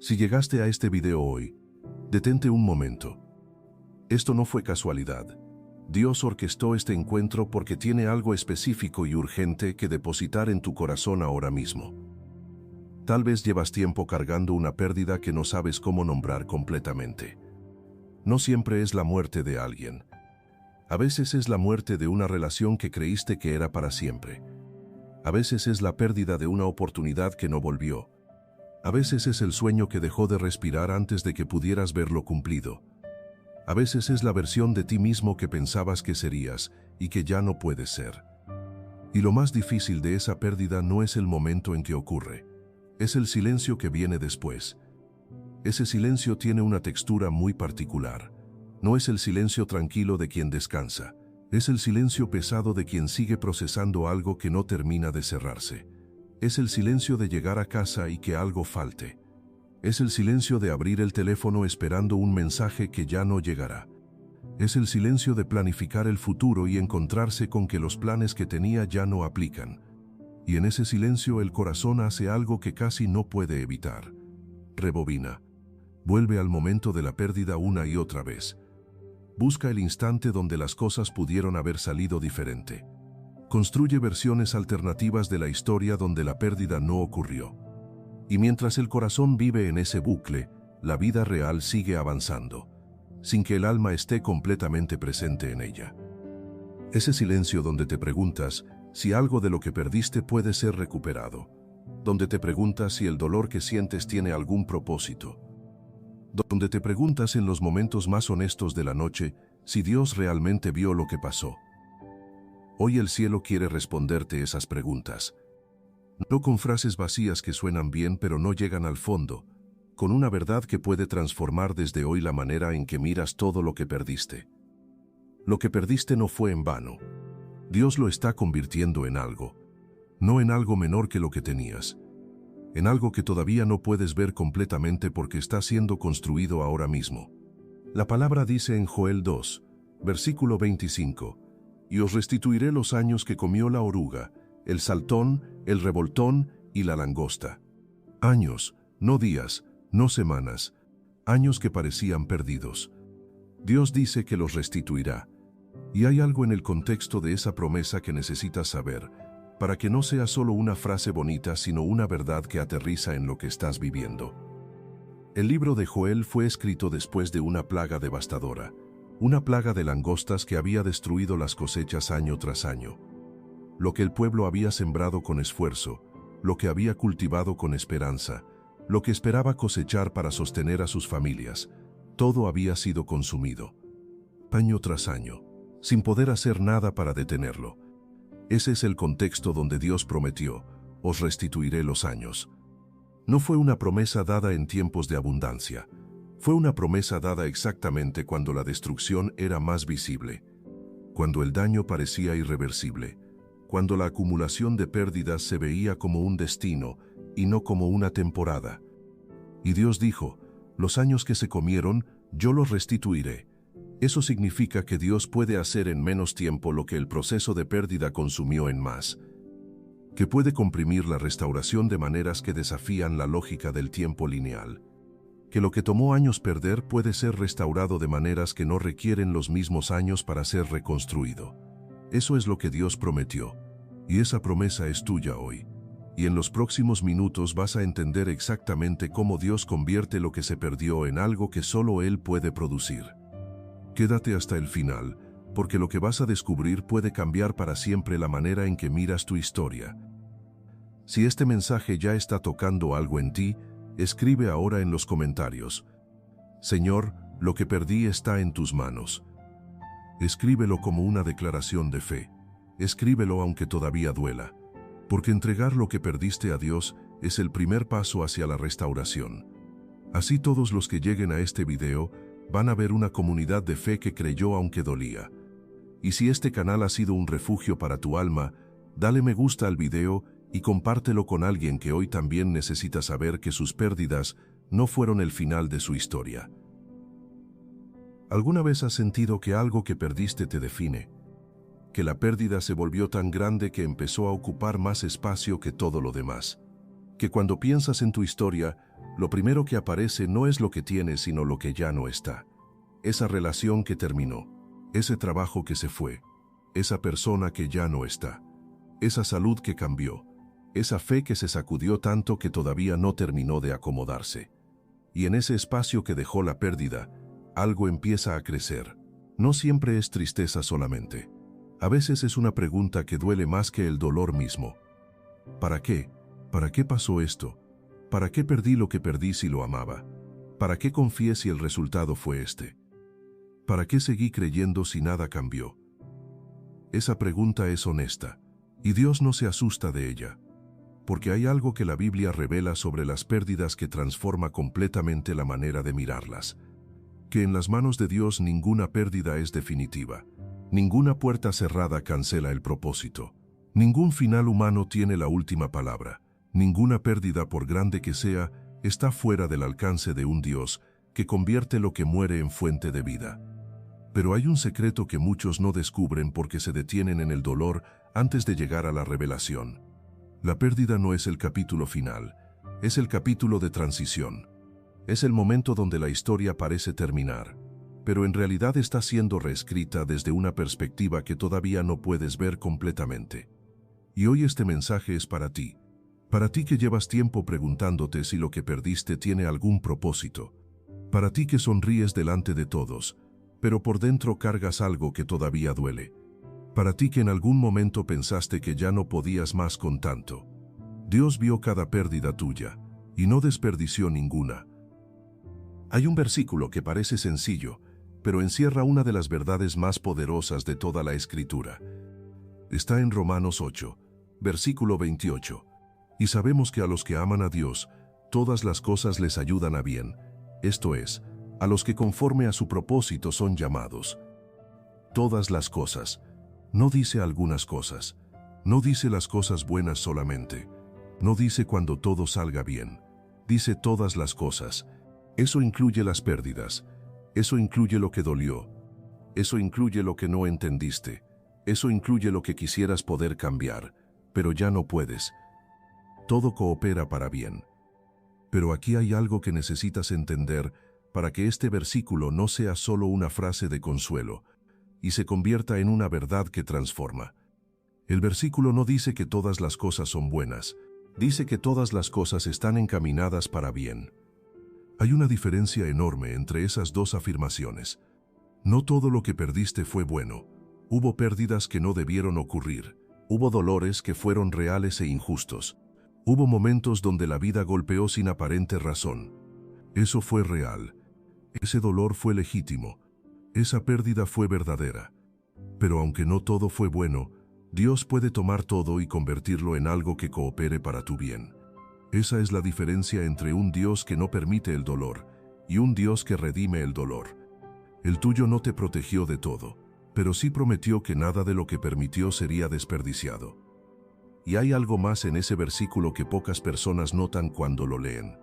Si llegaste a este video hoy, detente un momento. Esto no fue casualidad. Dios orquestó este encuentro porque tiene algo específico y urgente que depositar en tu corazón ahora mismo. Tal vez llevas tiempo cargando una pérdida que no sabes cómo nombrar completamente. No siempre es la muerte de alguien. A veces es la muerte de una relación que creíste que era para siempre. A veces es la pérdida de una oportunidad que no volvió. A veces es el sueño que dejó de respirar antes de que pudieras verlo cumplido. A veces es la versión de ti mismo que pensabas que serías y que ya no puedes ser. Y lo más difícil de esa pérdida no es el momento en que ocurre. Es el silencio que viene después. Ese silencio tiene una textura muy particular. No es el silencio tranquilo de quien descansa. Es el silencio pesado de quien sigue procesando algo que no termina de cerrarse. Es el silencio de llegar a casa y que algo falte. Es el silencio de abrir el teléfono esperando un mensaje que ya no llegará. Es el silencio de planificar el futuro y encontrarse con que los planes que tenía ya no aplican. Y en ese silencio el corazón hace algo que casi no puede evitar. Rebobina. Vuelve al momento de la pérdida una y otra vez. Busca el instante donde las cosas pudieron haber salido diferente. Construye versiones alternativas de la historia donde la pérdida no ocurrió. Y mientras el corazón vive en ese bucle, la vida real sigue avanzando, sin que el alma esté completamente presente en ella. Ese silencio donde te preguntas si algo de lo que perdiste puede ser recuperado, donde te preguntas si el dolor que sientes tiene algún propósito, donde te preguntas en los momentos más honestos de la noche si Dios realmente vio lo que pasó. Hoy el cielo quiere responderte esas preguntas. No con frases vacías que suenan bien pero no llegan al fondo, con una verdad que puede transformar desde hoy la manera en que miras todo lo que perdiste. Lo que perdiste no fue en vano. Dios lo está convirtiendo en algo, no en algo menor que lo que tenías, en algo que todavía no puedes ver completamente porque está siendo construido ahora mismo. La palabra dice en Joel 2, versículo 25, «Y os restituiré los años que comió la oruga, el saltón, el revoltón y la langosta». Años, no días, no semanas, años que parecían perdidos. Dios dice que los restituirá. Y hay algo en el contexto de esa promesa que necesitas saber, para que no sea solo una frase bonita, sino una verdad que aterriza en lo que estás viviendo. El libro de Joel fue escrito después de una plaga devastadora, una plaga de langostas que había destruido las cosechas año tras año. Lo que el pueblo había sembrado con esfuerzo, lo que había cultivado con esperanza, lo que esperaba cosechar para sostener a sus familias, todo había sido consumido. Año tras año, sin poder hacer nada para detenerlo. Ese es el contexto donde Dios prometió, «Os restituiré los años». No fue una promesa dada en tiempos de abundancia. Fue una promesa dada exactamente cuando la destrucción era más visible, cuando el daño parecía irreversible, cuando la acumulación de pérdidas se veía como un destino y no como una temporada. Y Dios dijo, «Los años que se comieron, yo los restituiré». Eso significa que Dios puede hacer en menos tiempo lo que el proceso de pérdida consumió en más, que puede comprimir la restauración de maneras que desafían la lógica del tiempo lineal, que lo que tomó años perder puede ser restaurado de maneras que no requieren los mismos años para ser reconstruido. Eso es lo que Dios prometió, y esa promesa es tuya hoy. Y en los próximos minutos vas a entender exactamente cómo Dios convierte lo que se perdió en algo que solo Él puede producir. Quédate hasta el final, porque lo que vas a descubrir puede cambiar para siempre la manera en que miras tu historia. Si este mensaje ya está tocando algo en ti, escribe ahora en los comentarios, «Señor, lo que perdí está en tus manos». Escríbelo como una declaración de fe. Escríbelo aunque todavía duela, porque entregar lo que perdiste a Dios es el primer paso hacia la restauración. Así todos los que lleguen a este video van a ver una comunidad de fe que creyó aunque dolía. Y si este canal ha sido un refugio para tu alma, dale me gusta al video y compártelo con alguien que hoy también necesita saber que sus pérdidas no fueron el final de su historia. ¿Alguna vez has sentido que algo que perdiste te define? Que la pérdida se volvió tan grande que empezó a ocupar más espacio que todo lo demás. Que cuando piensas en tu historia, Lo primero que aparece no es lo que tienes, sino lo que ya no está. Esa relación que terminó, ese trabajo que se fue, esa persona que ya no está, esa salud que cambió, esa fe que se sacudió tanto que todavía no terminó de acomodarse. Y en ese espacio que dejó la pérdida, algo empieza a crecer. No siempre es tristeza solamente. A veces es una pregunta que duele más que el dolor mismo. ¿Para qué? ¿Para qué pasó esto? ¿Para qué perdí lo que perdí si lo amaba? ¿Para qué confié si el resultado fue este? ¿Para qué seguí creyendo si nada cambió? Esa pregunta es honesta, y Dios no se asusta de ella, porque hay algo que la Biblia revela sobre las pérdidas que transforma completamente la manera de mirarlas. Que en las manos de Dios ninguna pérdida es definitiva. Ninguna puerta cerrada cancela el propósito. Ningún final humano tiene la última palabra. Ninguna pérdida, por grande que sea, está fuera del alcance de un Dios que convierte lo que muere en fuente de vida. Pero hay un secreto que muchos no descubren porque se detienen en el dolor antes de llegar a la revelación. La pérdida no es el capítulo final, es el capítulo de transición. Es el momento donde la historia parece terminar, pero en realidad está siendo reescrita desde una perspectiva que todavía no puedes ver completamente. Y hoy este mensaje es para ti que llevas tiempo preguntándote si lo que perdiste tiene algún propósito, para ti que sonríes delante de todos, pero por dentro cargas algo que todavía duele, para ti que en algún momento pensaste que ya no podías más con tanto. Dios vio cada pérdida tuya y no desperdició ninguna. Hay un versículo que parece sencillo, pero encierra una de las verdades más poderosas de toda la Escritura. Está en Romanos 8, versículo 28. Y sabemos que a los que aman a Dios, todas las cosas les ayudan a bien, esto es, a los que conforme a su propósito son llamados. Todas las cosas. No dice algunas cosas. No dice las cosas buenas solamente. No dice cuando todo salga bien. Dice todas las cosas. Eso incluye las pérdidas. Eso incluye lo que dolió. Eso incluye lo que no entendiste. Eso incluye lo que quisieras poder cambiar, pero ya no puedes. Todo coopera para bien. Pero aquí hay algo que necesitas entender para que este versículo no sea solo una frase de consuelo y se convierta en una verdad que transforma. El versículo no dice que todas las cosas son buenas, dice que todas las cosas están encaminadas para bien. Hay una diferencia enorme entre esas dos afirmaciones. No todo lo que perdiste fue bueno. Hubo pérdidas que no debieron ocurrir. Hubo dolores que fueron reales e injustos. Hubo momentos donde la vida golpeó sin aparente razón. Eso fue real. Ese dolor fue legítimo. Esa pérdida fue verdadera. Pero aunque no todo fue bueno, Dios puede tomar todo y convertirlo en algo que coopere para tu bien. Esa es la diferencia entre un Dios que no permite el dolor y un Dios que redime el dolor. El tuyo no te protegió de todo, pero sí prometió que nada de lo que permitió sería desperdiciado. Y hay algo más en ese versículo que pocas personas notan cuando lo leen.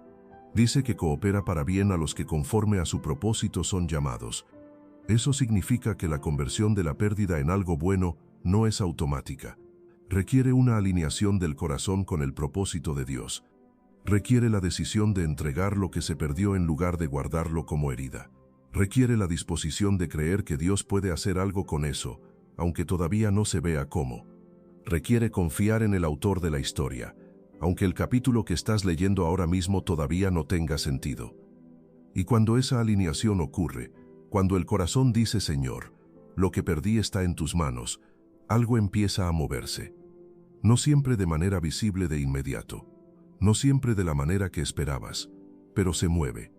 Dice que coopera para bien a los que conforme a su propósito son llamados. Eso significa que la conversión de la pérdida en algo bueno no es automática. Requiere una alineación del corazón con el propósito de Dios. Requiere la decisión de entregar lo que se perdió en lugar de guardarlo como herida. Requiere la disposición de creer que Dios puede hacer algo con eso, aunque todavía no se vea cómo. Requiere confiar en el autor de la historia, aunque el capítulo que estás leyendo ahora mismo todavía no tenga sentido. Y cuando esa alineación ocurre, cuando el corazón dice, Señor, lo que perdí está en tus manos, algo empieza a moverse. No siempre de manera visible de inmediato. No siempre de la manera que esperabas, pero se mueve.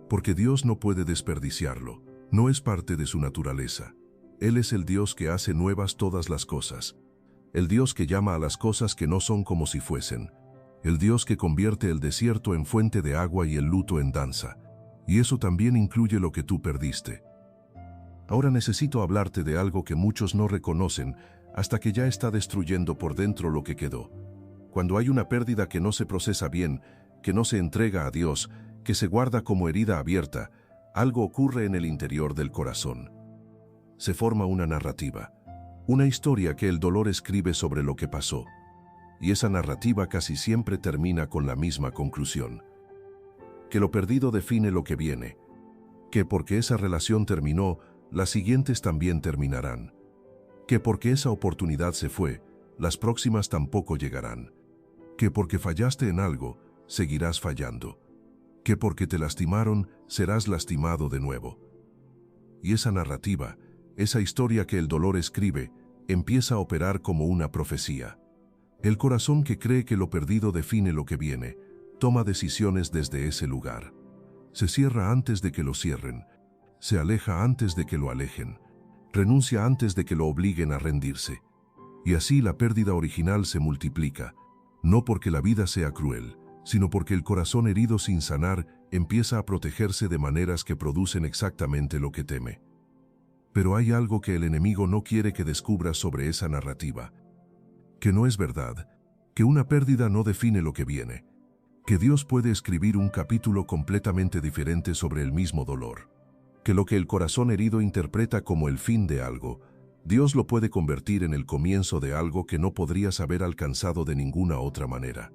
Porque Dios no puede desperdiciarlo, no es parte de su naturaleza. Él es el Dios que hace nuevas todas las cosas. El Dios que llama a las cosas que no son como si fuesen. El Dios que convierte el desierto en fuente de agua y el luto en danza. Y eso también incluye lo que tú perdiste. Ahora necesito hablarte de algo que muchos no reconocen hasta que ya está destruyendo por dentro lo que quedó. Cuando hay una pérdida que no se procesa bien, que no se entrega a Dios, que se guarda como herida abierta, algo ocurre en el interior del corazón. Se forma una narrativa, una historia que el dolor escribe sobre lo que pasó. Y esa narrativa casi siempre termina con la misma conclusión. que lo perdido define lo que viene, que porque esa relación terminó, las siguientes también terminarán, que porque esa oportunidad se fue, las próximas tampoco llegarán, que porque fallaste en algo, seguirás fallando, que porque te lastimaron, serás lastimado de nuevo. Y esa narrativa, esa historia que el dolor escribe, empieza a operar como una profecía. El corazón que cree que lo perdido define lo que viene, toma decisiones desde ese lugar. Se cierra antes de que lo cierren, se aleja antes de que lo alejen, renuncia antes de que lo obliguen a rendirse. Y así la pérdida original se multiplica, no porque la vida sea cruel, sino porque el corazón herido sin sanar empieza a protegerse de maneras que producen exactamente lo que teme. Pero hay algo que el enemigo no quiere que descubras sobre esa narrativa, que no es verdad, que una pérdida no define lo que viene, que Dios puede escribir un capítulo completamente diferente sobre el mismo dolor, que lo que el corazón herido interpreta como el fin de algo, Dios lo puede convertir en el comienzo de algo que no podrías haber alcanzado de ninguna otra manera.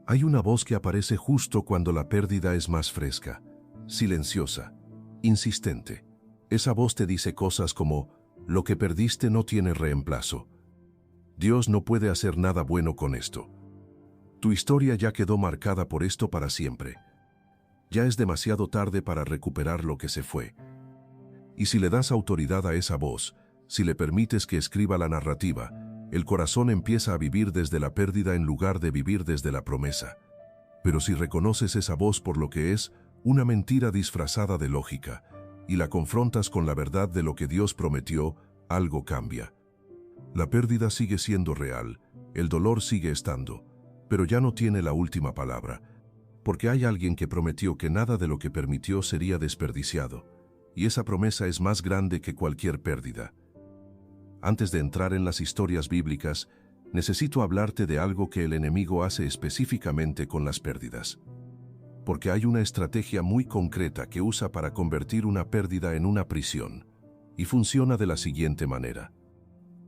Hay una voz que aparece justo cuando la pérdida es más fresca, silenciosa, insistente. Esa voz te dice cosas como, lo que perdiste no tiene reemplazo. Dios no puede hacer nada bueno con esto. Tu historia ya quedó marcada por esto para siempre. Ya es demasiado tarde para recuperar lo que se fue. Y si le das autoridad a esa voz, si le permites que escriba la narrativa, el corazón empieza a vivir desde la pérdida en lugar de vivir desde la promesa. Pero si reconoces esa voz por lo que es, una mentira disfrazada de lógica, y la confrontas con la verdad de lo que Dios prometió, algo cambia. La pérdida sigue siendo real, el dolor sigue estando, pero ya no tiene la última palabra, porque hay alguien que prometió que nada de lo que permitió sería desperdiciado, y esa promesa es más grande que cualquier pérdida. Antes de entrar en las historias bíblicas, necesito hablarte de algo que el enemigo hace específicamente con las pérdidas. Porque hay una estrategia muy concreta que usa para convertir una pérdida en una prisión, y funciona de la siguiente manera.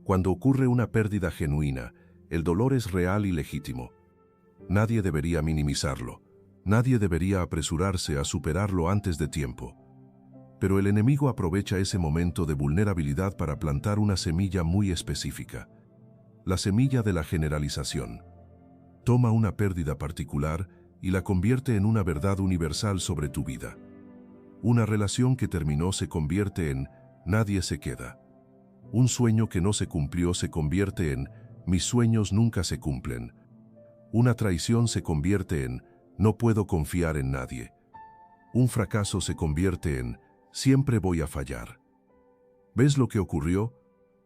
Cuando ocurre una pérdida genuina, el dolor es real y legítimo. Nadie debería minimizarlo, nadie debería apresurarse a superarlo antes de tiempo. Pero el enemigo aprovecha ese momento de vulnerabilidad para plantar una semilla muy específica. La semilla de la generalización. Toma una pérdida particular y la convierte en una verdad universal sobre tu vida. Una relación que terminó se convierte en nadie se queda. Un sueño que no se cumplió se convierte en mis sueños nunca se cumplen. Una traición se convierte en no puedo confiar en nadie. Un fracaso se convierte en siempre voy a fallar. ¿Ves lo que ocurrió?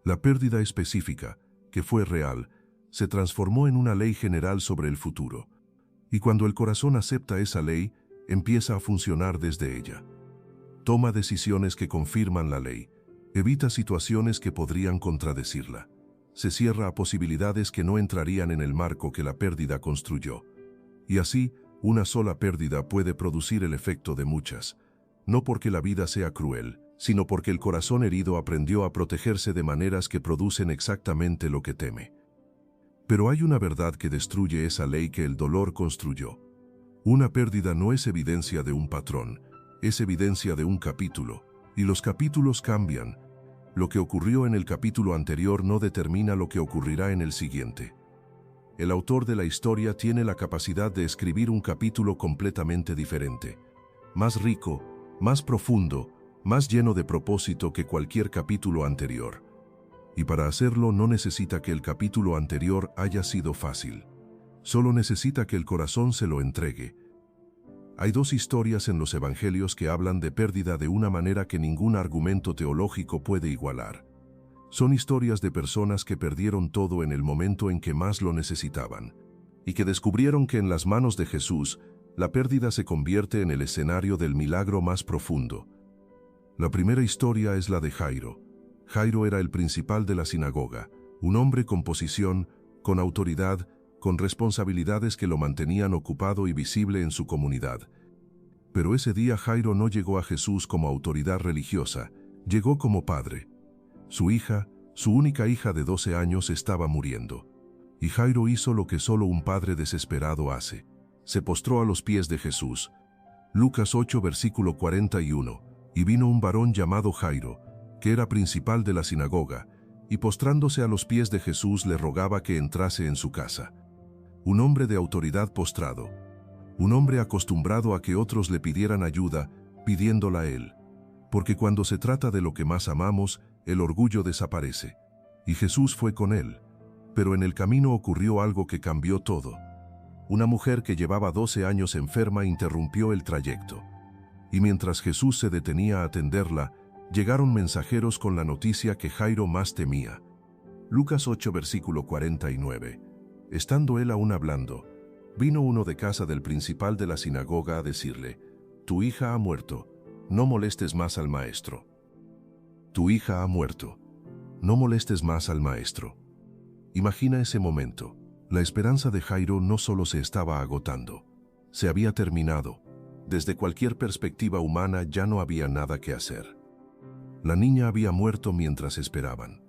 La pérdida específica, que fue real, se transformó en una ley general sobre el futuro. Y cuando el corazón acepta esa ley, empieza a funcionar desde ella. Toma decisiones que confirman la ley, evita situaciones que podrían contradecirla. Se cierra a posibilidades que no entrarían en el marco que la pérdida construyó. Y así, una sola pérdida puede producir el efecto de muchas. No porque la vida sea cruel, sino porque el corazón herido aprendió a protegerse de maneras que producen exactamente lo que teme. Pero hay una verdad que destruye esa ley que el dolor construyó. Una pérdida no es evidencia de un patrón, es evidencia de un capítulo, y los capítulos cambian. Lo que ocurrió en el capítulo anterior no determina lo que ocurrirá en el siguiente. El autor de la historia tiene la capacidad de escribir un capítulo completamente diferente, más rico, más profundo, más lleno de propósito que cualquier capítulo anterior. Y para hacerlo no necesita que el capítulo anterior haya sido fácil. Solo necesita que el corazón se lo entregue. Hay dos historias en los evangelios que hablan de pérdida de una manera que ningún argumento teológico puede igualar. Son historias de personas que perdieron todo en el momento en que más lo necesitaban, y que descubrieron que en las manos de Jesús, la pérdida se convierte en el escenario del milagro más profundo. La primera historia es la de Jairo. Jairo era el principal de la sinagoga, un hombre con posición, con autoridad, con responsabilidades que lo mantenían ocupado y visible en su comunidad. Pero ese día Jairo no llegó a Jesús como autoridad religiosa, llegó como padre. Su hija, su única hija de 12 años, estaba muriendo. Y Jairo hizo lo que solo un padre desesperado hace. Se postró a los pies de Jesús. Lucas 8 versículo 41. Y vino un varón llamado Jairo, que era principal de la sinagoga, y postrándose a los pies de Jesús le rogaba que entrase en su casa. Un hombre de autoridad postrado. Un hombre acostumbrado a que otros le pidieran ayuda, pidiéndola a él. Porque cuando se trata de lo que más amamos, el orgullo desaparece. Y Jesús fue con él. Pero en el camino ocurrió algo que cambió todo. Una mujer que llevaba 12 años enferma interrumpió el trayecto. Y mientras Jesús se detenía a atenderla, llegaron mensajeros con la noticia que Jairo más temía. Lucas 8 versículo 49. Estando él aún hablando, vino uno de casa del principal de la sinagoga a decirle: «Tu hija ha muerto, no molestes más al maestro». Tu hija ha muerto, no molestes más al maestro. Imagina ese momento. La esperanza de Jairo no solo se estaba agotando, se había terminado. Desde cualquier perspectiva humana ya no había nada que hacer. La niña había muerto mientras esperaban.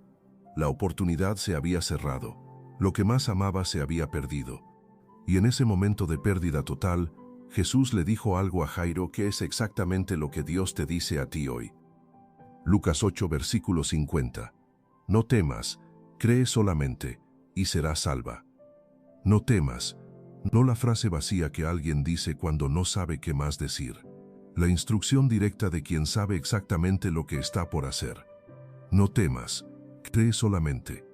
La oportunidad se había cerrado. Lo que más amaba se había perdido. Y en ese momento de pérdida total, Jesús le dijo algo a Jairo que es exactamente lo que Dios te dice a ti hoy. Lucas 8 versículo 50. No temas, cree solamente, y serás salva. No temas. No la frase vacía que alguien dice cuando no sabe qué más decir. La instrucción directa de quien sabe exactamente lo que está por hacer. No temas, cree solamente.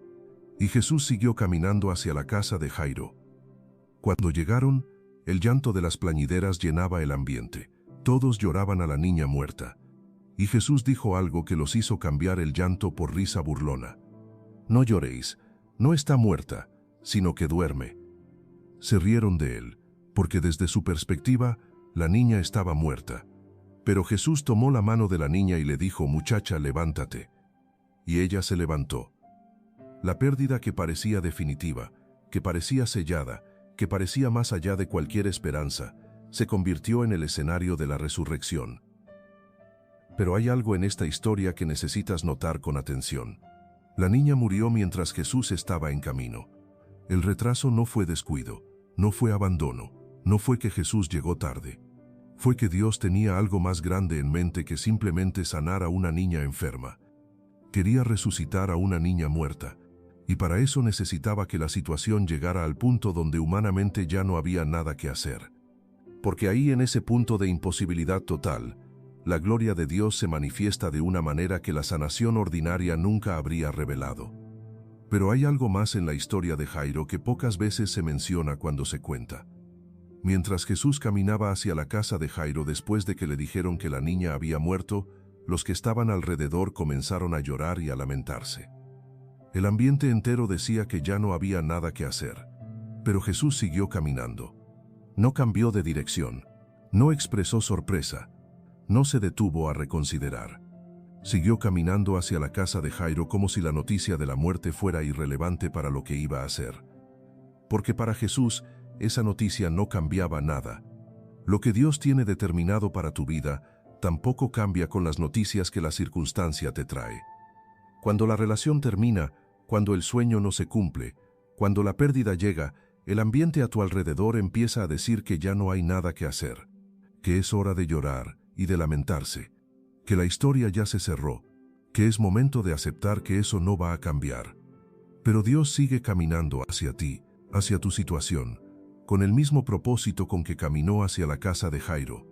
Y Jesús siguió caminando hacia la casa de Jairo. Cuando llegaron, el llanto de las plañideras llenaba el ambiente. Todos lloraban a la niña muerta. Y Jesús dijo algo que los hizo cambiar el llanto por risa burlona. No lloréis, no está muerta, sino que duerme. Se rieron de él, porque desde su perspectiva, la niña estaba muerta. Pero Jesús tomó la mano de la niña y le dijo: «Muchacha, levántate». Y ella se levantó. La pérdida que parecía definitiva, que parecía sellada, que parecía más allá de cualquier esperanza, se convirtió en el escenario de la resurrección. Pero hay algo en esta historia que necesitas notar con atención. La niña murió mientras Jesús estaba en camino. El retraso no fue descuido, no fue abandono, no fue que Jesús llegó tarde. Fue que Dios tenía algo más grande en mente que simplemente sanar a una niña enferma. Quería resucitar a una niña muerta, y para eso necesitaba que la situación llegara al punto donde humanamente ya no había nada que hacer. Porque ahí, en ese punto de imposibilidad total, la gloria de Dios se manifiesta de una manera que la sanación ordinaria nunca habría revelado. Pero hay algo más en la historia de Jairo que pocas veces se menciona cuando se cuenta. Mientras Jesús caminaba hacia la casa de Jairo después de que le dijeron que la niña había muerto, los que estaban alrededor comenzaron a llorar y a lamentarse. El ambiente entero decía que ya no había nada que hacer. Pero Jesús siguió caminando. No cambió de dirección. No expresó sorpresa. No se detuvo a reconsiderar. Siguió caminando hacia la casa de Jairo como si la noticia de la muerte fuera irrelevante para lo que iba a hacer. Porque para Jesús, esa noticia no cambiaba nada. Lo que Dios tiene determinado para tu vida tampoco cambia con las noticias que la circunstancia te trae. Cuando la relación termina, cuando el sueño no se cumple, cuando la pérdida llega, el ambiente a tu alrededor empieza a decir que ya no hay nada que hacer, que es hora de llorar y de lamentarse, que la historia ya se cerró, que es momento de aceptar que eso no va a cambiar. Pero Dios sigue caminando hacia ti, hacia tu situación, con el mismo propósito con que caminó hacia la casa de Jairo,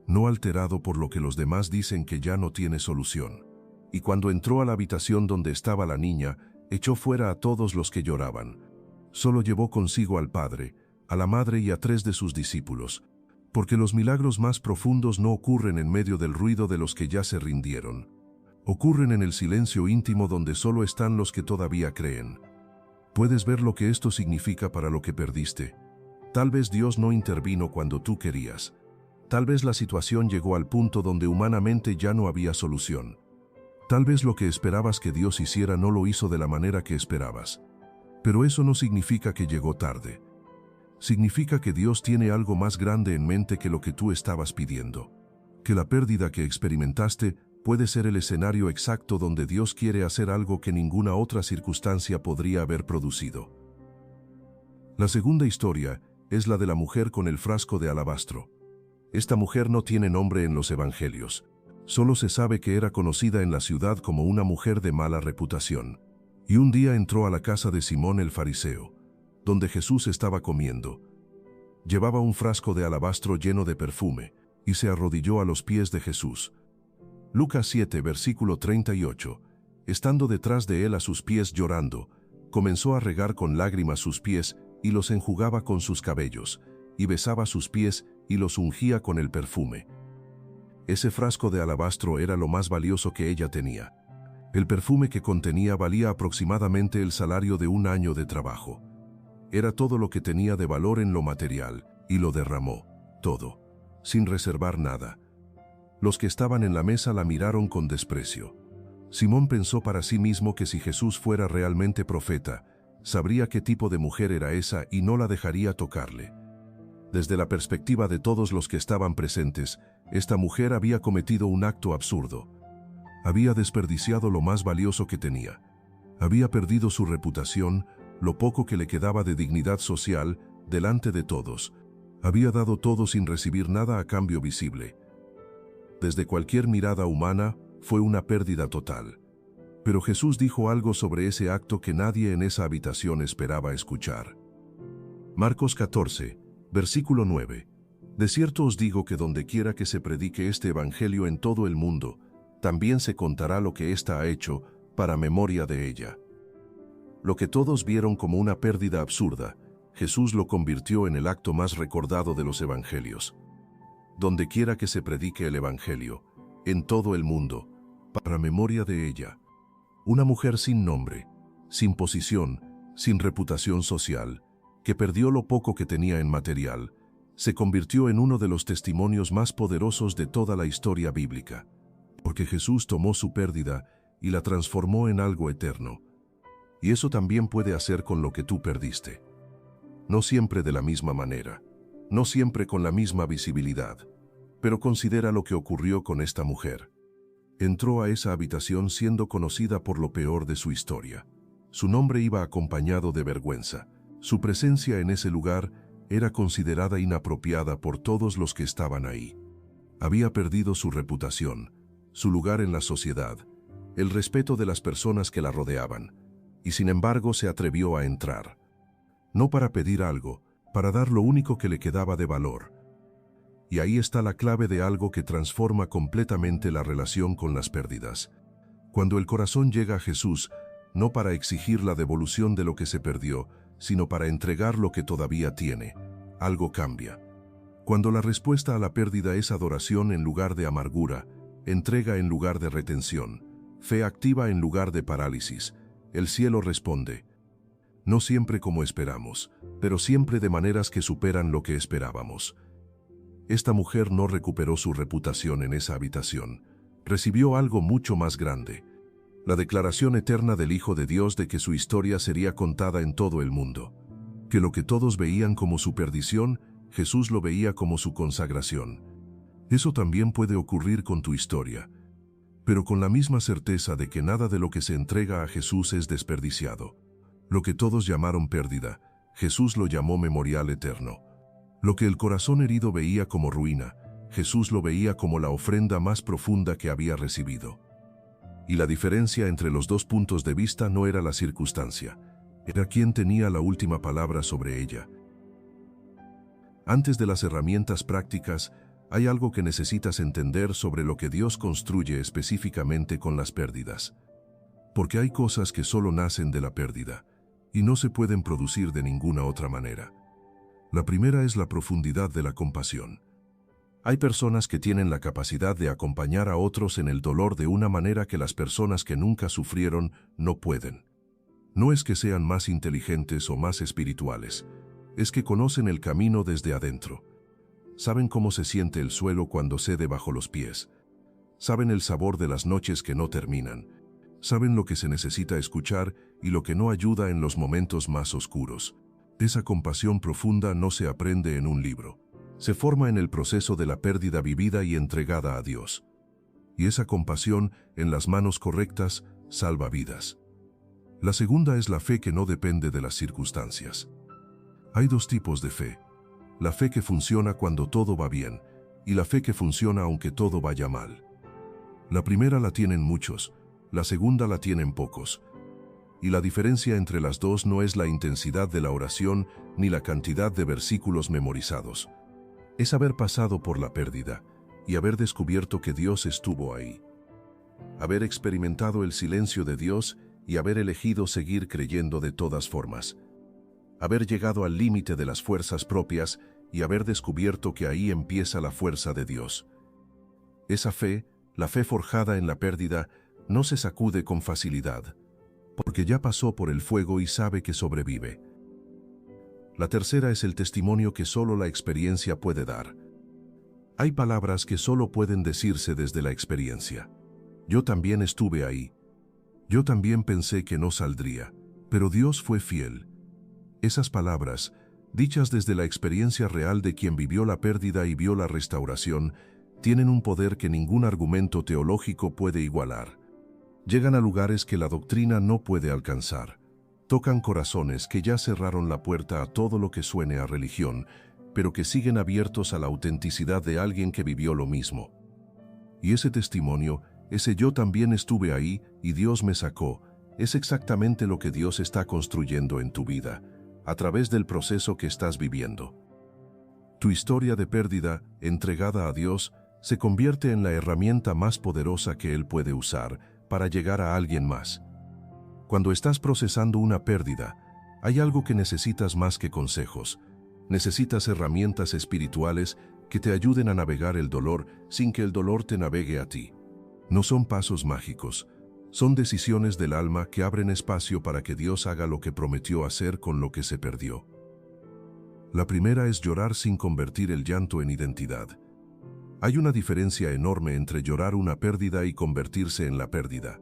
no alterado por lo que los demás dicen que ya no tiene solución. Y cuando entró a la habitación donde estaba la niña, echó fuera a todos los que lloraban. Solo llevó consigo al padre, a la madre y a 3 de sus discípulos, porque los milagros más profundos no ocurren en medio del ruido de los que ya se rindieron. Ocurren en el silencio íntimo donde solo están los que todavía creen. ¿Puedes ver lo que esto significa para lo que perdiste? Tal vez Dios no intervino cuando tú querías. Tal vez la situación llegó al punto donde humanamente ya no había solución. Tal vez lo que esperabas que Dios hiciera no lo hizo de la manera que esperabas. Pero eso no significa que llegó tarde. Significa que Dios tiene algo más grande en mente que lo que tú estabas pidiendo. Que la pérdida que experimentaste puede ser el escenario exacto donde Dios quiere hacer algo que ninguna otra circunstancia podría haber producido. La segunda historia es la de la mujer con el frasco de alabastro. Esta mujer no tiene nombre en los evangelios. Solo se sabe que era conocida en la ciudad como una mujer de mala reputación. Y un día entró a la casa de Simón el fariseo, donde Jesús estaba comiendo. Llevaba un frasco de alabastro lleno de perfume, y se arrodilló a los pies de Jesús. Lucas 7, versículo 38. Estando detrás de él a sus pies llorando, comenzó a regar con lágrimas sus pies y los enjugaba con sus cabellos, y besaba sus pies y los ungía con el perfume. Ese frasco de alabastro era lo más valioso que ella tenía. El perfume que contenía valía aproximadamente el salario de un año de trabajo. Era todo lo que tenía de valor en lo material, y lo derramó, todo, sin reservar nada. Los que estaban en la mesa la miraron con desprecio. Simón pensó para sí mismo que si Jesús fuera realmente profeta, sabría qué tipo de mujer era esa y no la dejaría tocarle. Desde la perspectiva de todos los que estaban presentes, esta mujer había cometido un acto absurdo. Había desperdiciado lo más valioso que tenía. Había perdido su reputación, lo poco que le quedaba de dignidad social, delante de todos. Había dado todo sin recibir nada a cambio visible. Desde cualquier mirada humana, fue una pérdida total. Pero Jesús dijo algo sobre ese acto que nadie en esa habitación esperaba escuchar. Marcos 14, versículo 9. De cierto os digo que donde quiera que se predique este evangelio en todo el mundo, también se contará lo que ésta ha hecho, para memoria de ella. Lo que todos vieron como una pérdida absurda, Jesús lo convirtió en el acto más recordado de los evangelios. Donde quiera que se predique el evangelio, en todo el mundo, para memoria de ella. Una mujer sin nombre, sin posición, sin reputación social, que perdió lo poco que tenía en material, se convirtió en uno de los testimonios más poderosos de toda la historia bíblica. Porque Jesús tomó su pérdida y la transformó en algo eterno. Y eso también puede hacer con lo que tú perdiste. No siempre de la misma manera, no siempre con la misma visibilidad, pero considera lo que ocurrió con esta mujer. Entró a esa habitación siendo conocida por lo peor de su historia. Su nombre iba acompañado de vergüenza. Su presencia en ese lugar era considerada inapropiada por todos los que estaban ahí. Había perdido su reputación, su lugar en la sociedad, el respeto de las personas que la rodeaban, y sin embargo se atrevió a entrar. No para pedir algo, para dar lo único que le quedaba de valor. Y ahí está la clave de algo que transforma completamente la relación con las pérdidas. Cuando el corazón llega a Jesús, no para exigir la devolución de lo que se perdió, sino para entregar lo que todavía tiene, algo cambia. Cuando la respuesta a la pérdida es adoración en lugar de amargura, entrega en lugar de retención, fe activa en lugar de parálisis, el cielo responde. No siempre como esperamos, pero siempre de maneras que superan lo que esperábamos. Esta mujer no recuperó su reputación en esa habitación, recibió algo mucho más grande. La declaración eterna del Hijo de Dios de que su historia sería contada en todo el mundo. Que lo que todos veían como su perdición, Jesús lo veía como su consagración. Eso también puede ocurrir con tu historia, pero con la misma certeza de que nada de lo que se entrega a Jesús es desperdiciado. Lo que todos llamaron pérdida, Jesús lo llamó memorial eterno. Lo que el corazón herido veía como ruina, Jesús lo veía como la ofrenda más profunda que había recibido. Y la diferencia entre los dos puntos de vista no era la circunstancia, era quien tenía la última palabra sobre ella. Antes de las herramientas prácticas, hay algo que necesitas entender sobre lo que Dios construye específicamente con las pérdidas. Porque hay cosas que solo nacen de la pérdida, y no se pueden producir de ninguna otra manera. La primera es la profundidad de la compasión. Hay personas que tienen la capacidad de acompañar a otros en el dolor de una manera que las personas que nunca sufrieron no pueden. No es que sean más inteligentes o más espirituales, es que conocen el camino desde adentro. Saben cómo se siente el suelo cuando cede bajo los pies. Saben el sabor de las noches que no terminan. Saben lo que se necesita escuchar y lo que no ayuda en los momentos más oscuros. Esa compasión profunda no se aprende en un libro. Se forma en el proceso de la pérdida vivida y entregada a Dios. Y esa compasión, en las manos correctas, salva vidas. La segunda es la fe que no depende de las circunstancias. Hay dos tipos de fe. La fe que funciona cuando todo va bien, y la fe que funciona aunque todo vaya mal. La primera la tienen muchos, la segunda la tienen pocos. Y la diferencia entre las dos no es la intensidad de la oración ni la cantidad de versículos memorizados. Es haber pasado por la pérdida y haber descubierto que Dios estuvo ahí. Haber experimentado el silencio de Dios y haber elegido seguir creyendo de todas formas. Haber llegado al límite de las fuerzas propias y haber descubierto que ahí empieza la fuerza de Dios. Esa fe, la fe forjada en la pérdida, no se sacude con facilidad, porque ya pasó por el fuego y sabe que sobrevive. La tercera es el testimonio que solo la experiencia puede dar. Hay palabras que solo pueden decirse desde la experiencia. Yo también estuve ahí. Yo también pensé que no saldría, pero Dios fue fiel. Esas palabras, dichas desde la experiencia real de quien vivió la pérdida y vio la restauración, tienen un poder que ningún argumento teológico puede igualar. Llegan a lugares que la doctrina no puede alcanzar. Tocan corazones que ya cerraron la puerta a todo lo que suene a religión, pero que siguen abiertos a la autenticidad de alguien que vivió lo mismo. Y ese testimonio, ese yo también estuve ahí y Dios me sacó, es exactamente lo que Dios está construyendo en tu vida, a través del proceso que estás viviendo. Tu historia de pérdida, entregada a Dios, se convierte en la herramienta más poderosa que Él puede usar para llegar a alguien más. Cuando estás procesando una pérdida, hay algo que necesitas más que consejos. Necesitas herramientas espirituales que te ayuden a navegar el dolor sin que el dolor te navegue a ti. No son pasos mágicos, son decisiones del alma que abren espacio para que Dios haga lo que prometió hacer con lo que se perdió. La primera es llorar sin convertir el llanto en identidad. Hay una diferencia enorme entre llorar una pérdida y convertirse en la pérdida.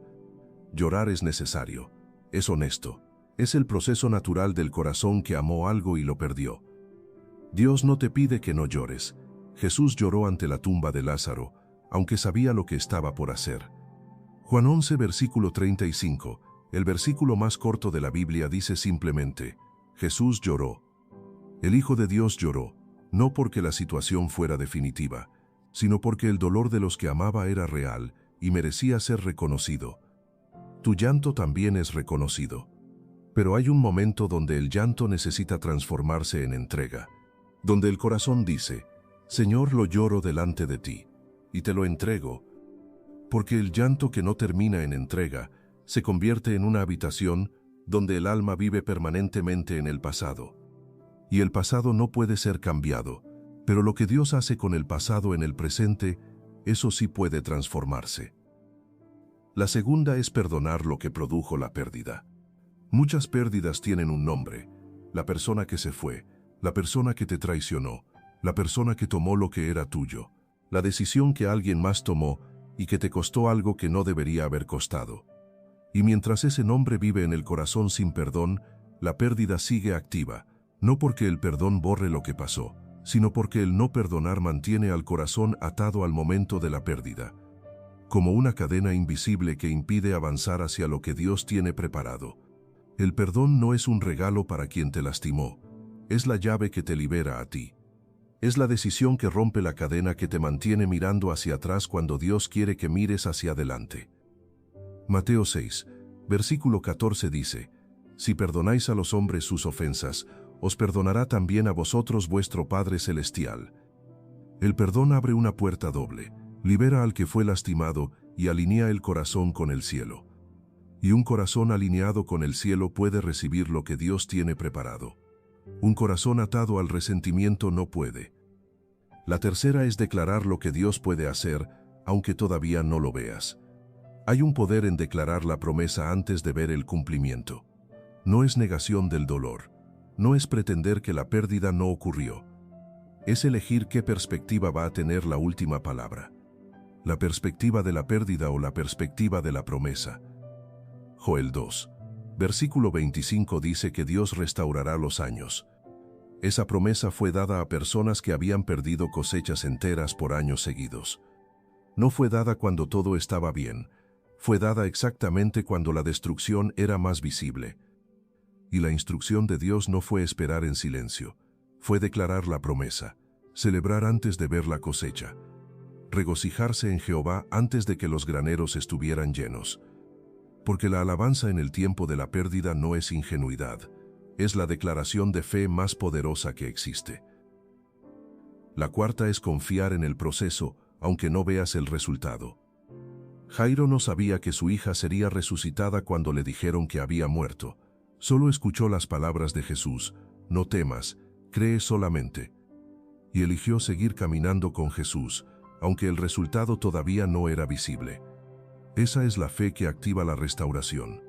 Llorar es necesario, es honesto, es el proceso natural del corazón que amó algo y lo perdió. Dios no te pide que no llores. Jesús lloró ante la tumba de Lázaro, aunque sabía lo que estaba por hacer. Juan 11, versículo 35, el versículo más corto de la Biblia dice simplemente, Jesús lloró. El Hijo de Dios lloró, no porque la situación fuera definitiva, sino porque el dolor de los que amaba era real y merecía ser reconocido. Tu llanto también es reconocido. Pero hay un momento donde el llanto necesita transformarse en entrega, donde el corazón dice, Señor, lo lloro delante de ti, y te lo entrego, porque el llanto que no termina en entrega se convierte en una habitación donde el alma vive permanentemente en el pasado. Y el pasado no puede ser cambiado, pero lo que Dios hace con el pasado en el presente, eso sí puede transformarse. La segunda es perdonar lo que produjo la pérdida. Muchas pérdidas tienen un nombre: la persona que se fue, la persona que te traicionó, la persona que tomó lo que era tuyo, la decisión que alguien más tomó y que te costó algo que no debería haber costado. Y mientras ese nombre vive en el corazón sin perdón, la pérdida sigue activa, no porque el perdón borre lo que pasó, sino porque el no perdonar mantiene al corazón atado al momento de la pérdida, como una cadena invisible que impide avanzar hacia lo que Dios tiene preparado. El perdón no es un regalo para quien te lastimó, es la llave que te libera a ti. Es la decisión que rompe la cadena que te mantiene mirando hacia atrás cuando Dios quiere que mires hacia adelante. Mateo 6, versículo 14 dice, Si perdonáis a los hombres sus ofensas, os perdonará también a vosotros vuestro Padre Celestial. El perdón abre una puerta doble, libera al que fue lastimado y alinea el corazón con el cielo. Y un corazón alineado con el cielo puede recibir lo que Dios tiene preparado. Un corazón atado al resentimiento no puede. La tercera es declarar lo que Dios puede hacer, aunque todavía no lo veas. Hay un poder en declarar la promesa antes de ver el cumplimiento. No es negación del dolor. No es pretender que la pérdida no ocurrió. Es elegir qué perspectiva va a tener la última palabra. La perspectiva de la pérdida o la perspectiva de la promesa. Joel 2, versículo 25 dice que Dios restaurará los años. Esa promesa fue dada a personas que habían perdido cosechas enteras por años seguidos. No fue dada cuando todo estaba bien, fue dada exactamente cuando la destrucción era más visible. Y la instrucción de Dios no fue esperar en silencio, fue declarar la promesa. celebrar antes de ver la cosecha, regocijarse en Jehová antes de que los graneros estuvieran llenos. Porque la alabanza en el tiempo de la pérdida no es ingenuidad, es la declaración de fe más poderosa que existe. La cuarta es confiar en el proceso, aunque no veas el resultado. Jairo no sabía que su hija sería resucitada cuando le dijeron que había muerto. Solo escuchó las palabras de Jesús: no temas, cree solamente. Y eligió seguir caminando con Jesús, aunque el resultado todavía no era visible. Esa es la fe que activa la restauración.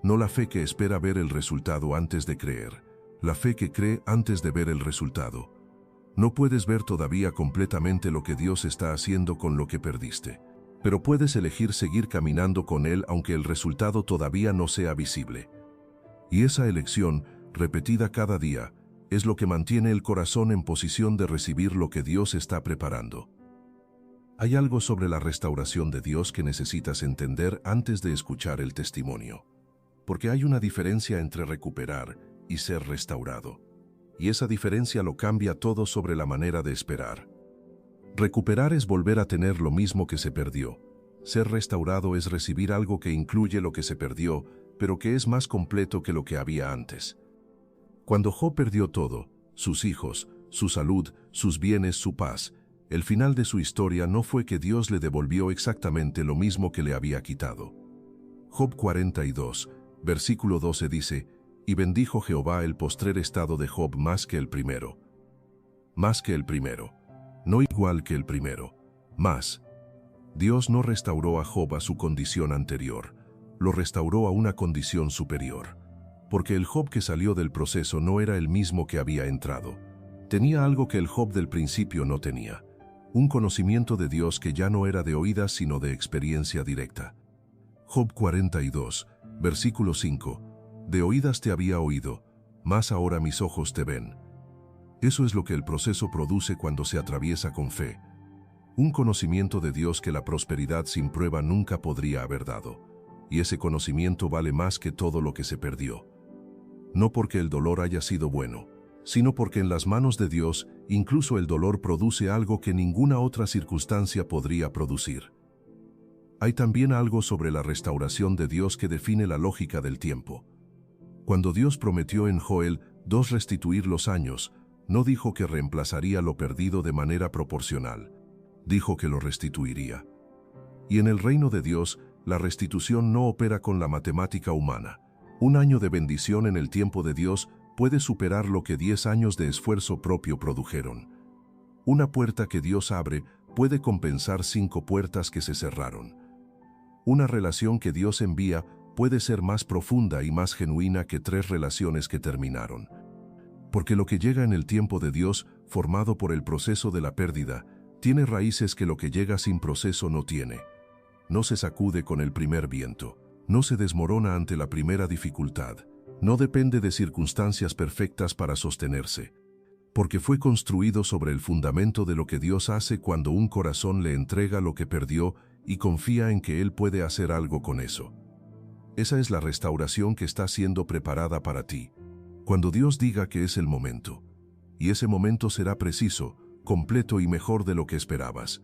No la fe que espera ver el resultado antes de creer, la fe que cree antes de ver el resultado. No puedes ver todavía completamente lo que Dios está haciendo con lo que perdiste, pero puedes elegir seguir caminando con Él aunque el resultado todavía no sea visible. Y esa elección, repetida cada día, es lo que mantiene el corazón en posición de recibir lo que Dios está preparando. Hay algo sobre la restauración de Dios que necesitas entender antes de escuchar el testimonio. Porque hay una diferencia entre recuperar y ser restaurado. Y esa diferencia lo cambia todo sobre la manera de esperar. Recuperar es volver a tener lo mismo que se perdió. Ser restaurado es recibir algo que incluye lo que se perdió, pero que es más completo que lo que había antes. Cuando Job perdió todo, sus hijos, su salud, sus bienes, su paz, el final de su historia no fue que Dios le devolvió exactamente lo mismo que le había quitado. Job 42, versículo 12 dice: y bendijo Jehová el postrer estado de Job más que el primero. Más que el primero. No igual que el primero. Más. Dios no restauró a Job a su condición anterior, lo restauró a una condición superior. Porque el Job que salió del proceso no era el mismo que había entrado. Tenía algo que el Job del principio no tenía. Un conocimiento de Dios que ya no era de oídas sino de experiencia directa. Job 42, versículo 5. De oídas te había oído, mas ahora mis ojos te ven. Eso es lo que el proceso produce cuando se atraviesa con fe. Un conocimiento de Dios que la prosperidad sin prueba nunca podría haber dado. Y ese conocimiento vale más que todo lo que se perdió. No porque el dolor haya sido bueno, sino porque en las manos de Dios, incluso el dolor produce algo que ninguna otra circunstancia podría producir. Hay también algo sobre la restauración de Dios que define la lógica del tiempo. Cuando Dios prometió en Joel 2 restituir los años, no dijo que reemplazaría lo perdido de manera proporcional, dijo que lo restituiría. Y en el reino de Dios, la restitución no opera con la matemática humana. Un año de bendición en el tiempo de Dios puede superar lo que 10 años de esfuerzo propio produjeron. Una puerta que Dios abre puede compensar 5 puertas que se cerraron. Una relación que Dios envía puede ser más profunda y más genuina que 3 relaciones que terminaron. Porque lo que llega en el tiempo de Dios, formado por el proceso de la pérdida, tiene raíces que lo que llega sin proceso no tiene. No se sacude con el primer viento, no se desmorona ante la primera dificultad, no depende de circunstancias perfectas para sostenerse. Porque fue construido sobre el fundamento de lo que Dios hace cuando un corazón le entrega lo que perdió y confía en que Él puede hacer algo con eso. Esa es la restauración que está siendo preparada para ti. Cuando Dios diga que es el momento. Y ese momento será preciso, completo y mejor de lo que esperabas.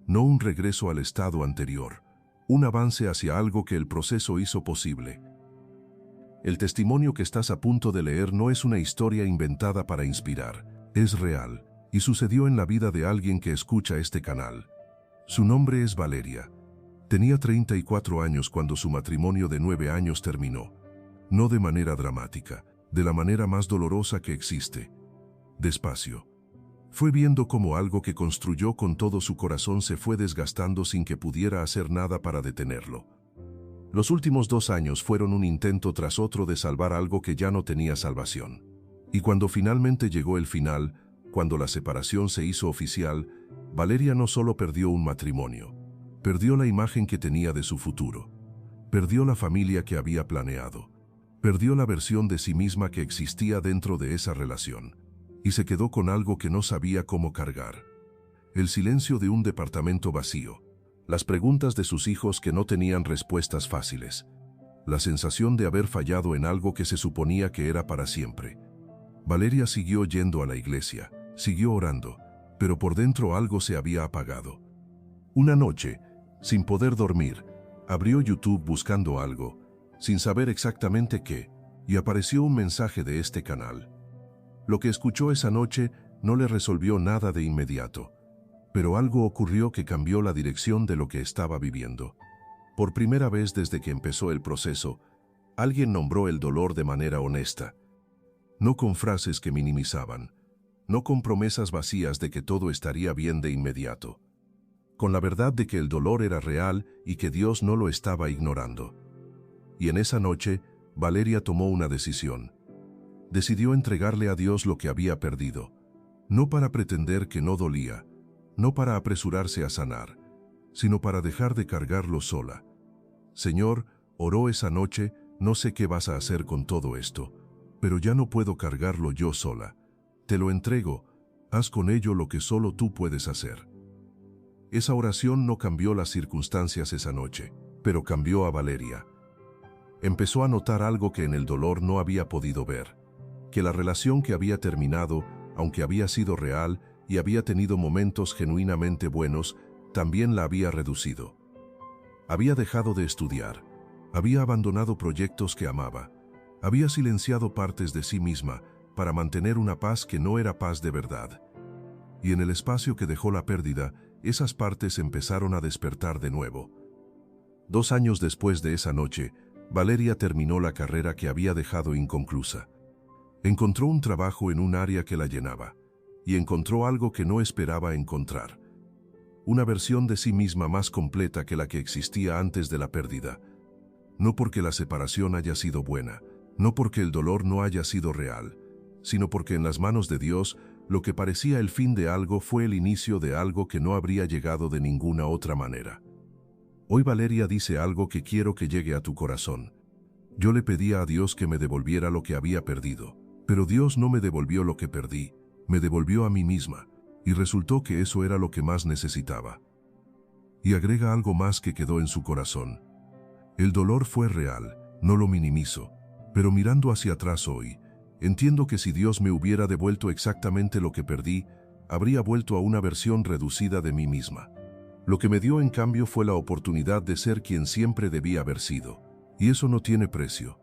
No un regreso al estado anterior, un avance hacia algo que el proceso hizo posible. El testimonio que estás a punto de leer no es una historia inventada para inspirar, es real, y sucedió en la vida de alguien que escucha este canal. Su nombre es Valeria. Tenía 34 años cuando su matrimonio de 9 años terminó. No de manera dramática, de la manera más dolorosa que existe. Despacio. Fue viendo cómo algo que construyó con todo su corazón se fue desgastando sin que pudiera hacer nada para detenerlo. Los últimos 2 años fueron un intento tras otro de salvar algo que ya no tenía salvación. Y cuando finalmente llegó el final, cuando la separación se hizo oficial, Valeria no solo perdió un matrimonio, perdió la imagen que tenía de su futuro, perdió la familia que había planeado, perdió la versión de sí misma que existía dentro de esa relación, y se quedó con algo que no sabía cómo cargar. El silencio de un departamento vacío, las preguntas de sus hijos que no tenían respuestas fáciles, la sensación de haber fallado en algo que se suponía que era para siempre. Valeria siguió yendo a la iglesia, siguió orando, pero por dentro algo se había apagado. Una noche, sin poder dormir, abrió YouTube buscando algo, sin saber exactamente qué, y apareció un mensaje de este canal. Lo que escuchó esa noche no le resolvió nada de inmediato, pero algo ocurrió que cambió la dirección de lo que estaba viviendo. Por primera vez desde que empezó el proceso, alguien nombró el dolor de manera honesta, no con frases que minimizaban, no con promesas vacías de que todo estaría bien de inmediato, con la verdad de que el dolor era real y que Dios no lo estaba ignorando. Y en esa noche, Valeria tomó una decisión. Decidió entregarle a Dios lo que había perdido, no para pretender que no dolía, no para apresurarse a sanar, sino para dejar de cargarlo sola. Señor, oró esa noche, no sé qué vas a hacer con todo esto, pero ya no puedo cargarlo yo sola. Te lo entrego, haz con ello lo que solo tú puedes hacer. Esa oración no cambió las circunstancias esa noche, pero cambió a Valeria. Empezó a notar algo que en el dolor no había podido ver, que la relación que había terminado, aunque había sido real y había tenido momentos genuinamente buenos, también la había reducido. Había dejado de estudiar, había abandonado proyectos que amaba, había silenciado partes de sí misma para mantener una paz que no era paz de verdad. Y en el espacio que dejó la pérdida, esas partes empezaron a despertar de nuevo. 2 años después de esa noche, Valeria terminó la carrera que había dejado inconclusa. Encontró un trabajo en un área que la llenaba, y encontró algo que no esperaba encontrar. Una versión de sí misma más completa que la que existía antes de la pérdida. No porque la separación haya sido buena, no porque el dolor no haya sido real, sino porque en las manos de Dios, lo que parecía el fin de algo fue el inicio de algo que no habría llegado de ninguna otra manera. Hoy Valeria dice algo que quiero que llegue a tu corazón. Yo le pedía a Dios que me devolviera lo que había perdido, pero Dios no me devolvió lo que perdí, me devolvió a mí misma, y resultó que eso era lo que más necesitaba. Y agrega algo más que quedó en su corazón. El dolor fue real, no lo minimizo, pero mirando hacia atrás hoy, entiendo que si Dios me hubiera devuelto exactamente lo que perdí, habría vuelto a una versión reducida de mí misma. Lo que me dio en cambio fue la oportunidad de ser quien siempre debía haber sido, y eso no tiene precio.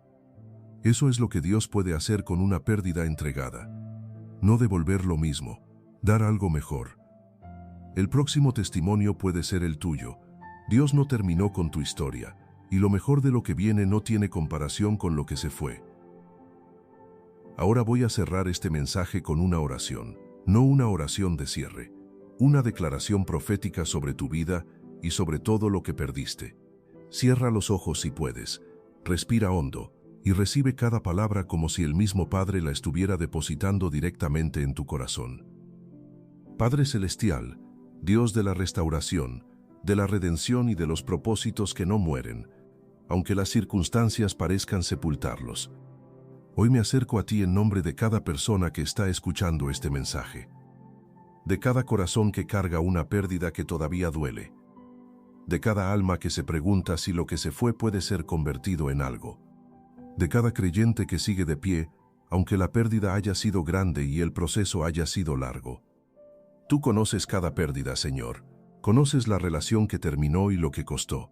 Eso es lo que Dios puede hacer con una pérdida entregada. No devolver lo mismo, dar algo mejor. El próximo testimonio puede ser el tuyo. Dios no terminó con tu historia, y lo mejor de lo que viene no tiene comparación con lo que se fue. Ahora voy a cerrar este mensaje con una oración, no una oración de cierre, una declaración profética sobre tu vida y sobre todo lo que perdiste. Cierra los ojos si puedes, respira hondo y recibe cada palabra como si el mismo Padre la estuviera depositando directamente en tu corazón. Padre Celestial, Dios de la restauración, de la redención y de los propósitos que no mueren, aunque las circunstancias parezcan sepultarlos. Hoy me acerco a ti en nombre de cada persona que está escuchando este mensaje, de cada corazón que carga una pérdida que todavía duele, de cada alma que se pregunta si lo que se fue puede ser convertido en algo, de cada creyente que sigue de pie, aunque la pérdida haya sido grande y el proceso haya sido largo. Tú conoces cada pérdida, Señor, conoces la relación que terminó y lo que costó,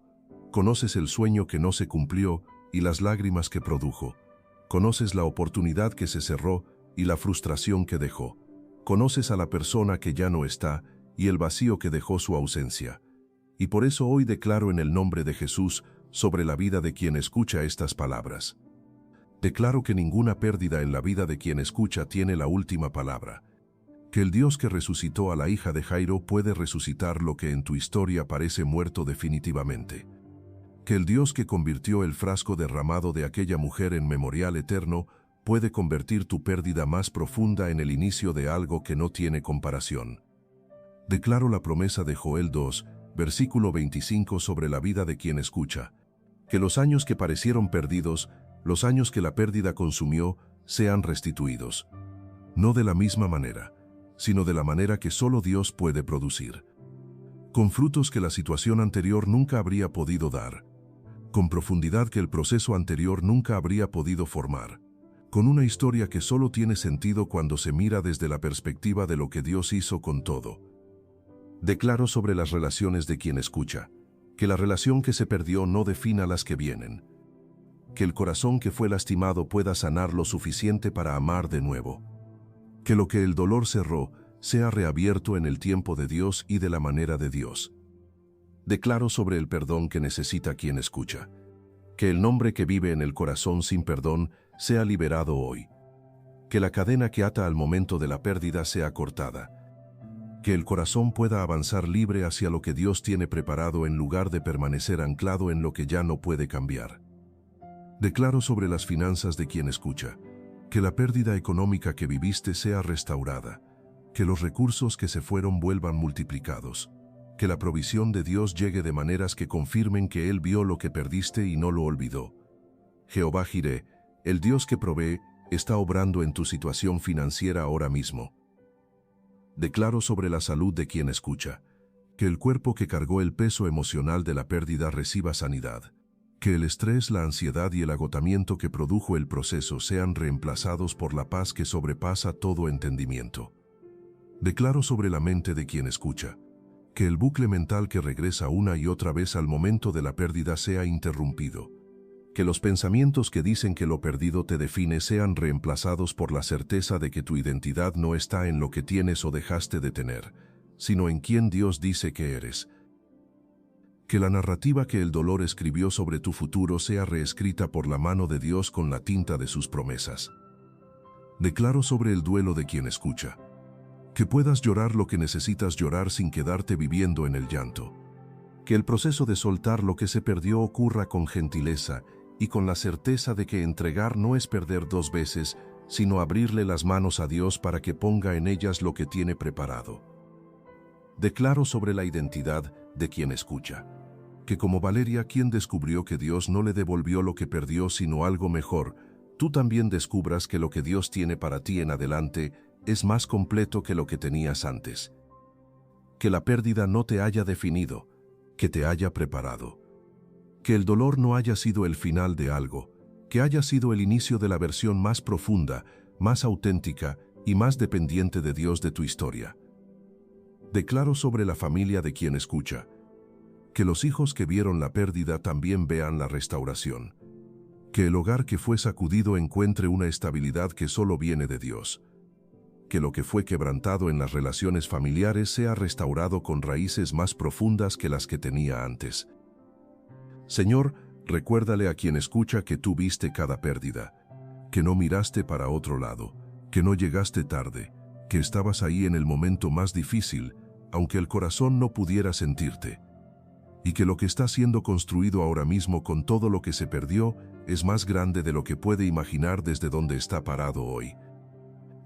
conoces el sueño que no se cumplió y las lágrimas que produjo. Conoces la oportunidad que se cerró y la frustración que dejó. Conoces a la persona que ya no está y el vacío que dejó su ausencia. Y por eso hoy declaro en el nombre de Jesús sobre la vida de quien escucha estas palabras. Declaro que ninguna pérdida en la vida de quien escucha tiene la última palabra. Que el Dios que resucitó a la hija de Jairo puede resucitar lo que en tu historia parece muerto definitivamente. Que el Dios que convirtió el frasco derramado de aquella mujer en memorial eterno puede convertir tu pérdida más profunda en el inicio de algo que no tiene comparación. Declaro la promesa de Joel 2, versículo 25 sobre la vida de quien escucha. Que los años que parecieron perdidos, los años que la pérdida consumió, sean restituidos. No de la misma manera, sino de la manera que solo Dios puede producir. Con frutos que la situación anterior nunca habría podido dar. Con profundidad que el proceso anterior nunca habría podido formar, con una historia que solo tiene sentido cuando se mira desde la perspectiva de lo que Dios hizo con todo. Declaro sobre las relaciones de quien escucha, que la relación que se perdió no defina las que vienen. Que el corazón que fue lastimado pueda sanar lo suficiente para amar de nuevo. Que lo que el dolor cerró sea reabierto en el tiempo de Dios y de la manera de Dios. Declaro sobre el perdón que necesita quien escucha. Que el nombre que vive en el corazón sin perdón sea liberado hoy. Que la cadena que ata al momento de la pérdida sea cortada. Que el corazón pueda avanzar libre hacia lo que Dios tiene preparado en lugar de permanecer anclado en lo que ya no puede cambiar. Declaro sobre las finanzas de quien escucha. Que la pérdida económica que viviste sea restaurada. Que los recursos que se fueron vuelvan multiplicados. Que la provisión de Dios llegue de maneras que confirmen que Él vio lo que perdiste y no lo olvidó. Jehová Jireh, el Dios que provee, está obrando en tu situación financiera ahora mismo. Declaro sobre la salud de quien escucha. Que el cuerpo que cargó el peso emocional de la pérdida reciba sanidad. Que el estrés, la ansiedad y el agotamiento que produjo el proceso sean reemplazados por la paz que sobrepasa todo entendimiento. Declaro sobre la mente de quien escucha. Que el bucle mental que regresa una y otra vez al momento de la pérdida sea interrumpido. Que los pensamientos que dicen que lo perdido te define sean reemplazados por la certeza de que tu identidad no está en lo que tienes o dejaste de tener, sino en quien Dios dice que eres. Que la narrativa que el dolor escribió sobre tu futuro sea reescrita por la mano de Dios con la tinta de sus promesas. Declaro sobre el duelo de quien escucha. Que puedas llorar lo que necesitas llorar sin quedarte viviendo en el llanto. Que el proceso de soltar lo que se perdió ocurra con gentileza y con la certeza de que entregar no es perder dos veces, sino abrirle las manos a Dios para que ponga en ellas lo que tiene preparado. Declaro sobre la identidad de quien escucha. Que como Valeria, quien descubrió que Dios no le devolvió lo que perdió sino algo mejor, tú también descubras que lo que Dios tiene para ti en adelante es más completo que lo que tenías antes. Que la pérdida no te haya definido, que te haya preparado. Que el dolor no haya sido el final de algo, que haya sido el inicio de la versión más profunda, más auténtica y más dependiente de Dios de tu historia. Declaro sobre la familia de quien escucha. Que los hijos que vieron la pérdida también vean la restauración. Que el hogar que fue sacudido encuentre una estabilidad que solo viene de Dios. Que lo que fue quebrantado en las relaciones familiares sea restaurado con raíces más profundas que las que tenía antes. Señor, recuérdale a quien escucha que tú viste cada pérdida, que no miraste para otro lado, que no llegaste tarde, que estabas ahí en el momento más difícil, aunque el corazón no pudiera sentirte, y que lo que está siendo construido ahora mismo con todo lo que se perdió es más grande de lo que puede imaginar desde donde está parado hoy.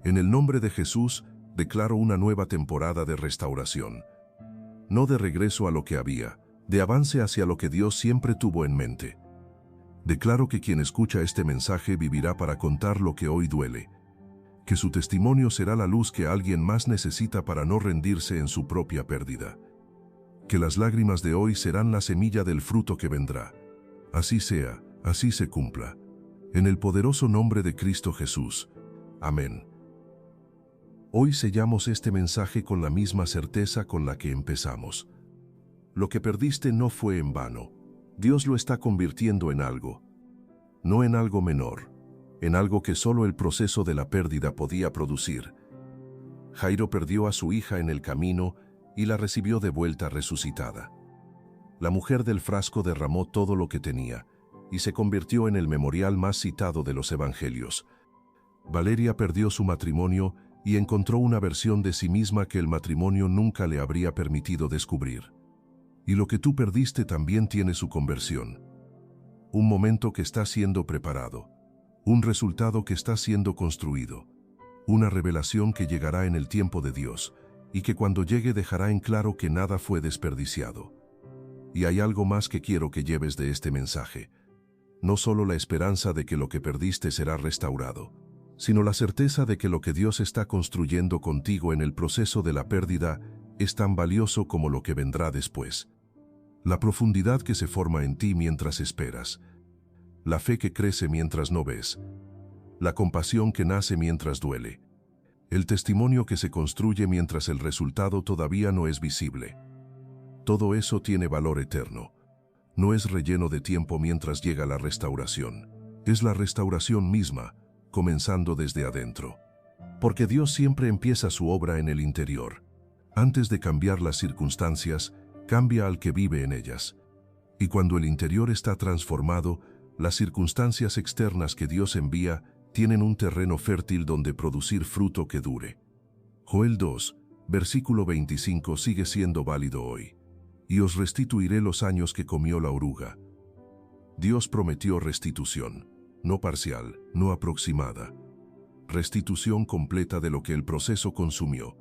En el nombre de Jesús, declaro una nueva temporada de restauración. No de regreso a lo que había, de avance hacia lo que Dios siempre tuvo en mente. Declaro que quien escucha este mensaje vivirá para contar lo que hoy duele, que su testimonio será la luz que alguien más necesita para no rendirse en su propia pérdida. Que las lágrimas de hoy serán la semilla del fruto que vendrá. Así sea, así se cumpla. En el poderoso nombre de Cristo Jesús. Amén. Hoy sellamos este mensaje con la misma certeza con la que empezamos. Lo que perdiste no fue en vano. Dios lo está convirtiendo en algo. No en algo menor, en algo que solo el proceso de la pérdida podía producir. Jairo perdió a su hija en el camino y la recibió de vuelta resucitada. La mujer del frasco derramó todo lo que tenía y se convirtió en el memorial más citado de los evangelios. Valeria perdió su matrimonio y encontró una versión de sí misma que el matrimonio nunca le habría permitido descubrir. Y lo que tú perdiste también tiene su conversión. Un momento que está siendo preparado, un resultado que está siendo construido, una revelación que llegará en el tiempo de Dios y que cuando llegue dejará en claro que nada fue desperdiciado. Y hay algo más que quiero que lleves de este mensaje. No solo la esperanza de que lo que perdiste será restaurado, sino la certeza de que lo que Dios está construyendo contigo en el proceso de la pérdida es tan valioso como lo que vendrá después. La profundidad que se forma en ti mientras esperas, la fe que crece mientras no ves, la compasión que nace mientras duele, el testimonio que se construye mientras el resultado todavía no es visible. Todo eso tiene valor eterno. No es relleno de tiempo mientras llega la restauración. Es la restauración misma, comenzando desde adentro. Porque Dios siempre empieza su obra en el interior. Antes de cambiar las circunstancias, cambia al que vive en ellas. Y cuando el interior está transformado, las circunstancias externas que Dios envía tienen un terreno fértil donde producir fruto que dure. Joel 2, versículo 25 sigue siendo válido hoy. Y os restituiré los años que comió la oruga. Dios prometió restitución, no parcial, no aproximada. Restitución completa de lo que el proceso consumió,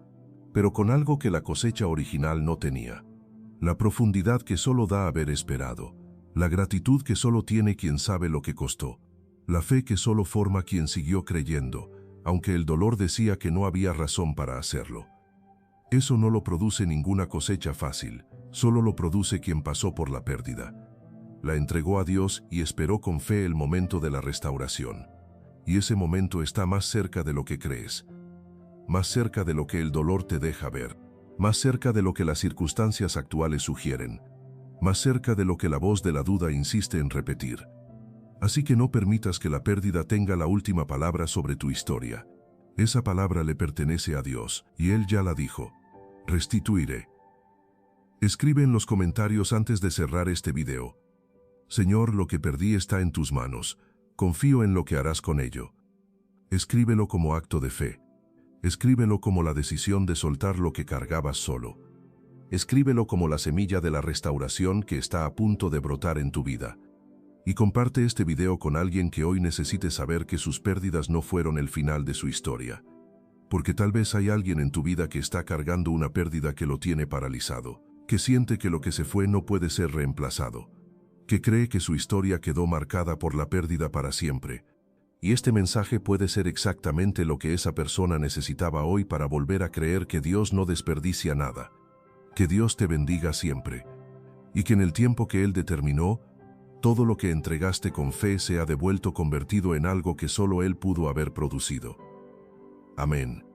pero con algo que la cosecha original no tenía. La profundidad que solo da haber esperado, la gratitud que solo tiene quien sabe lo que costó, la fe que solo forma quien siguió creyendo, aunque el dolor decía que no había razón para hacerlo. Eso no lo produce ninguna cosecha fácil, solo lo produce quien pasó por la pérdida. La entregó a Dios y esperó con fe el momento de la restauración. Y ese momento está más cerca de lo que crees, más cerca de lo que el dolor te deja ver, más cerca de lo que las circunstancias actuales sugieren, más cerca de lo que la voz de la duda insiste en repetir. Así que no permitas que la pérdida tenga la última palabra sobre tu historia. Esa palabra le pertenece a Dios, y Él ya la dijo. Restituiré. Escribe en los comentarios antes de cerrar este video: Señor, lo que perdí está en tus manos. Confío en lo que harás con ello. Escríbelo como acto de fe. Escríbelo como la decisión de soltar lo que cargabas solo. Escríbelo como la semilla de la restauración que está a punto de brotar en tu vida. Y comparte este video con alguien que hoy necesite saber que sus pérdidas no fueron el final de su historia. Porque tal vez hay alguien en tu vida que está cargando una pérdida que lo tiene paralizado, que siente que lo que se fue no puede ser reemplazado, que cree que su historia quedó marcada por la pérdida para siempre. Y este mensaje puede ser exactamente lo que esa persona necesitaba hoy para volver a creer que Dios no desperdicia nada. Que Dios te bendiga siempre. Y que en el tiempo que Él determinó, todo lo que entregaste con fe sea devuelto convertido en algo que solo Él pudo haber producido. Amén.